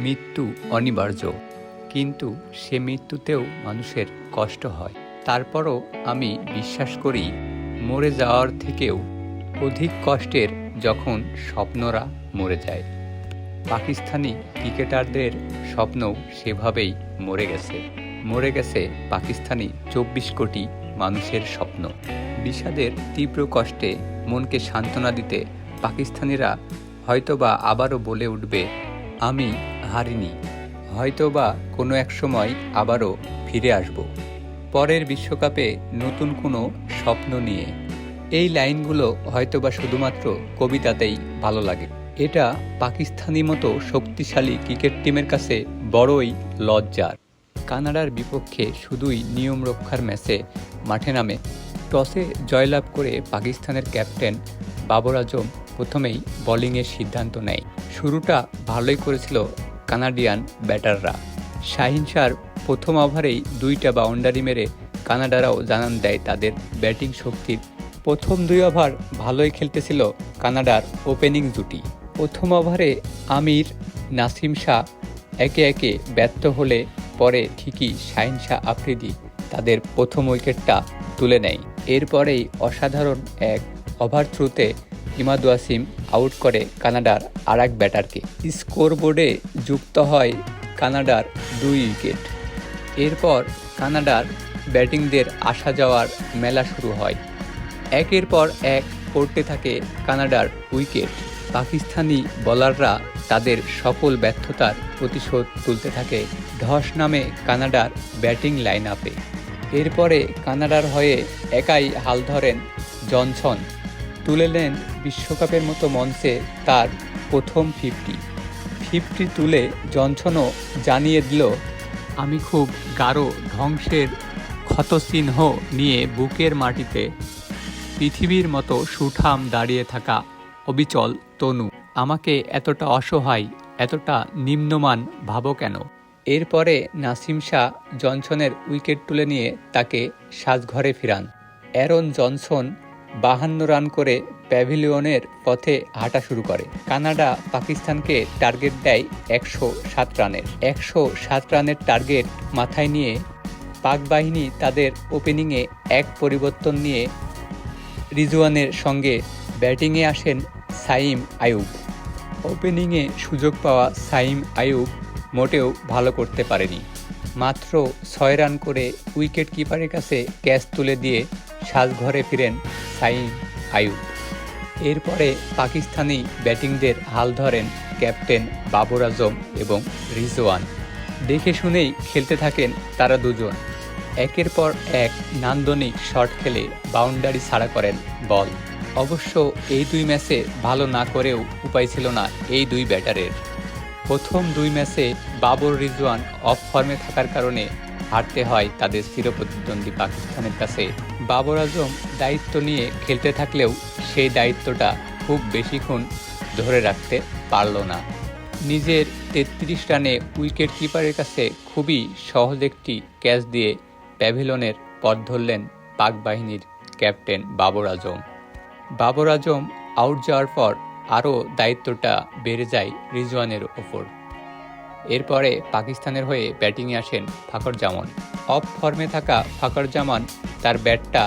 মৃত্যু অনিবার্য, কিন্তু সে মৃত্যুতেও মানুষের কষ্ট হয়। তারপরও আমি বিশ্বাস করি মরে যাওয়ার থেকেও অধিক কষ্টের যখন স্বপ্নরা মরে যায়। পাকিস্তানি ক্রিকেটারদের স্বপ্নও সেভাবেই মরে গেছে পাকিস্তানি ২৪ কোটি মানুষের স্বপ্ন। বিষাদের তীব্র কষ্টে মনকে সান্ত্বনা দিতে পাকিস্তানিরা হয়তোবা আবারও বলে উঠবে, আমি হারিনি, হয়তোবা কোনো এক সময় আবারও ফিরে আসব পরের বিশ্বকাপে নতুন কোনো স্বপ্ন নিয়ে। এই লাইনগুলো হয়তোবা শুধুমাত্র কবিতাতেই ভালো লাগে। এটা পাকিস্তানি মতো শক্তিশালী ক্রিকেট টিমের কাছে বড়ই লজ্জার। কানাডার বিপক্ষে শুধুই নিয়ম রক্ষার ম্যাচে মাঠে নামে টসে জয়লাভ করে পাকিস্তানের ক্যাপ্টেন বাবর আজম প্রথমেই বোলিংয়ের সিদ্ধান্ত নেয়। শুরুটা ভালোই করেছিল কানাডিয়ান ব্যাটাররা। শাহিন শাহর প্রথম ওভারেই 2টা বাউন্ডারি মেরে কানাডারাও জানান দেয় তাদের ব্যাটিং শক্তির। প্রথম 2 ওভার ভালোই খেলতেছিল কানাডার ওপেনিং জুটি। প্রথম ওভারে আমির, নাসিম শাহ একে একে ব্যর্থ হলে পরে ঠিকই শাহিন শাহ আফ্রিদি তাদের প্রথম উইকেটটা তুলে নেয়। এরপরেই অসাধারণ এক ওভারথ্রোতে ইমাদ ওয়াসিম আউট করে কানাডার আরেক ব্যাটারকে। স্কোরবোর্ডে যুক্ত হয় কানাডার 2 উইকেট। এরপর কানাডার ব্যাটিংদের আসা যাওয়ার মেলা শুরু হয়। একের পর এক পড়তে থাকে কানাডার উইকেট। পাকিস্তানি বোলাররা তাদের সকল ব্যর্থতার প্রতিশোধ তুলতে থাকে ধস নামে কানাডার ব্যাটিং লাইন আপে। এরপরে কানাডার হয়ে একাই হাল ধরেন জনসন। তুলে নেন বিশ্বকাপের মতো মঞ্চে তার প্রথম 50 তুলে জনসনও জানিয়ে দিল, আমি খুব গাঢ় ধ্বংসের ক্ষতচিহ্ন নিয়ে বুকের মাটিতে পৃথিবীর মতো সুঠাম দাঁড়িয়ে থাকা অবিচল তনু, আমাকে এতটা অসহায়, এতটা নিম্নমান ভাবো কেন। এরপরে নাসিম শাহ জনসনের উইকেট তুলে নিয়ে তাকে সাজঘরে ফিরান। অ্যারন জনসন 52 রান করে প্যাভিলিয়নের পথে হাঁটা শুরু করে। কানাডা পাকিস্তানকে টার্গেট দেয় 107 রানের। 107 রানের টার্গেট মাথায় নিয়ে পাক বাহিনী তাদের ওপেনিংয়ে এক পরিবর্তন নিয়ে রিজওয়ানের সঙ্গে ব্যাটিংয়ে আসেন সাইম আইয়ুব। ওপেনিংয়ে সুযোগ পাওয়া সাইম আইয়ুব মোটেও ভালো করতে পারেনি। মাত্র 6 রান করে উইকেট কিপারের কাছে ক্যাচ তুলে দিয়ে সাজঘরে ফিরেন সাইম আইয়ুব। এরপরে পাকিস্তানি ব্যাটিংদের হাল ধরেন ক্যাপ্টেন বাবর আজম এবং রিজওয়ান। দেখে শুনেই খেলতে থাকেন তারা দুজন। একের পর এক নান্দনিক শট খেলে বাউন্ডারি ছাড়া করেন বল। অবশ্য এই 2 ম্যাচে ভালো না করেও উপায় ছিল না এই 2 ব্যাটারের। প্রথম 2 ম্যাচে বাবর, রিজওয়ান অফ ফর্মে থাকার কারণে হারতে হয় তাদের চিরপ্রতিদ্বন্দ্বী পাকিস্তানের কাছে। বাবর আজম দায়িত্ব নিয়ে খেলতে থাকলেও সেই দায়িত্বটা খুব বেশিক্ষণ ধরে রাখতে পারল না। নিজের 33 রানে উইকেট কিপারের কাছে খুবই সহজ একটি ক্যাচ দিয়ে প্যাভিলিয়নের পথ ধরলেন পাক বাহিনীর ক্যাপ্টেন বাবর আজম। বাবর আজম আউট যাওয়ার পর আরও দায়িত্বটা বেড়ে যায় রিজওয়ানের ওপর। এরপরে পাকিস্তানের হয়ে ব্যাটিংয়ে আসেন ফাখর জামান। অফ ফর্মে থাকা ফাখর জামান তার ব্যাটটা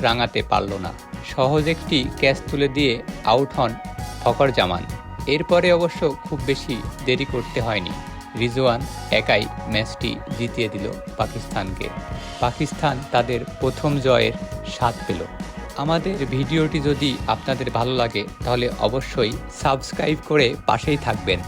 রাঙাতে পারল না। সহজ একটি ক্যাচ তুলে দিয়ে আউট হন ফাখর জামান। এরপরে অবশ্য খুব বেশি দেরি করতে হয়নি। রিজওয়ান একাই ম্যাচটি জিতিয়ে দিল পাকিস্তানকে। পাকিস্তান তাদের প্রথম জয়ের স্বাদ পেল। আমাদের ভিডিওটি যদি আপনাদের ভালো লাগে তাহলে অবশ্যই সাবস্ক্রাইব করে পাশেই থাকবেন।